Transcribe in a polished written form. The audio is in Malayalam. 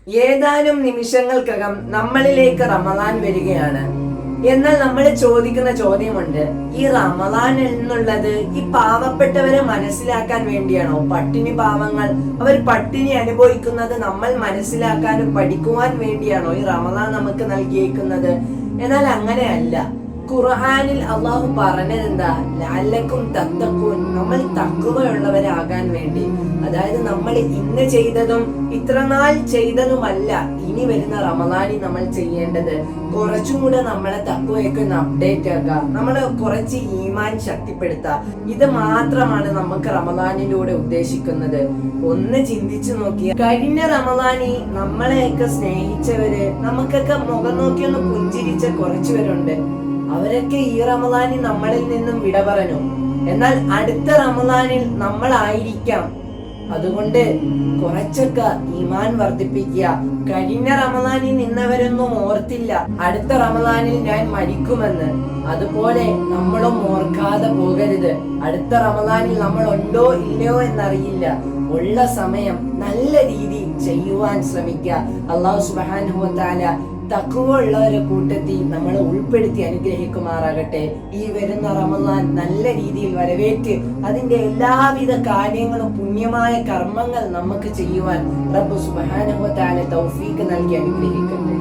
ഏതാനും നിമിഷങ്ങൾക്കകം നമ്മളിലേക്ക് റമദാൻ വരികയാണ്. എന്നാൽ നമ്മൾ ചോദിക്കുന്ന ചോദ്യമുണ്ട്, ഈ റമദാൻ എന്നുള്ളത് ഈ പാവപ്പെട്ടവരെ മനസ്സിലാക്കാൻ വേണ്ടിയാണോ? പട്ടിണി പാവങ്ങൾ അവർ പട്ടിണി അനുഭവിക്കുന്നത് നമ്മൾ മനസ്സിലാക്കാനും പഠിക്കുവാൻ വേണ്ടിയാണോ ഈ റമദാൻ നമുക്ക് നൽകിയേക്കുന്നത്? എന്നാൽ അങ്ങനെയല്ല. ഖുർആനിൽ അള്ളാഹു പറഞ്ഞത് എന്താ? ലഅല്ലക്കും തത്തഖൂൻ, നമ്മൾ തഖ്വയുള്ളവരാകാൻ വേണ്ടി. അതായത് നമ്മൾ ഇന്ന് ചെയ്തതും ഇത്രനാൾ ചെയ്തതുമല്ല ഇനി വരുന്ന റമദാനിൽ നമ്മൾ ചെയ്യേണ്ടത്. കുറച്ചും കൂടെ നമ്മളെ തഖ്വയൊക്കെ ഒന്ന് അപ്ഡേറ്റ് ആക്കുക, നമ്മളെ കുറച്ച് ഈമാൻ ശക്തിപ്പെടുത്തുക. ഇത് മാത്രമാണ് നമുക്ക് റമദാനിലൂടെ ഉദ്ദേശിക്കുന്നത്. ഒന്ന് ചിന്തിച്ചു നോക്കിയ, കഴിഞ്ഞ റമദാനിൽ നമ്മളെയൊക്കെ സ്നേഹിച്ചവര്, നമുക്കൊക്കെ മുഖം നോക്കി ഒന്ന് പുഞ്ചിരിച്ച കുറച്ചുപേരുണ്ട്. അവരൊക്കെ ഈ റമദാനിൽ നമ്മളിൽ നിന്നും വിട പറഞ്ഞു. എന്നാൽ അടുത്ത റമദാനിൽ നമ്മളായിരിക്കാം. അതുകൊണ്ട് കുറച്ചൊക്കെ ഈമാൻ വർദ്ധിപ്പിക്കുക. കഴിഞ്ഞ റമദാനിൽ നിന്നവരൊന്നും ഓർത്തില്ല അടുത്ത റമദാനിൽ ഞാൻ മരിക്കുമെന്ന്. അതുപോലെ നമ്മളും ഓർക്കാതെ പോകരുത്. അടുത്ത റമദാനിൽ നമ്മൾ ഉണ്ടോ ഇല്ലയോ എന്നറിയില്ല. ഉള്ള സമയം നല്ല രീതിയിൽ ചെയ്യുവാൻ ശ്രമിക്കുക. അല്ലാഹു സുബ്ഹാനഹു വ തആല തഖ്വ ഉള്ളവരെ കൂട്ടത്തിൽ നമ്മളെ ഉൾപ്പെടുത്തി അനുഗ്രഹിക്കുമാറാകട്ടെ. ഈ വരുന്ന റമദാൻ നല്ല രീതിയിൽ വരവേറ്റ് അതിന്റെ എല്ലാവിധ കാര്യങ്ങളും പുണ്യമായ കർമ്മങ്ങൾ നമുക്ക് ചെയ്യുവാൻ റബ്ബ് സുബ്ഹാനഹു വ തആല തൗഫീഖ് നൽകി അനുഗ്രഹിക്കട്ടെ.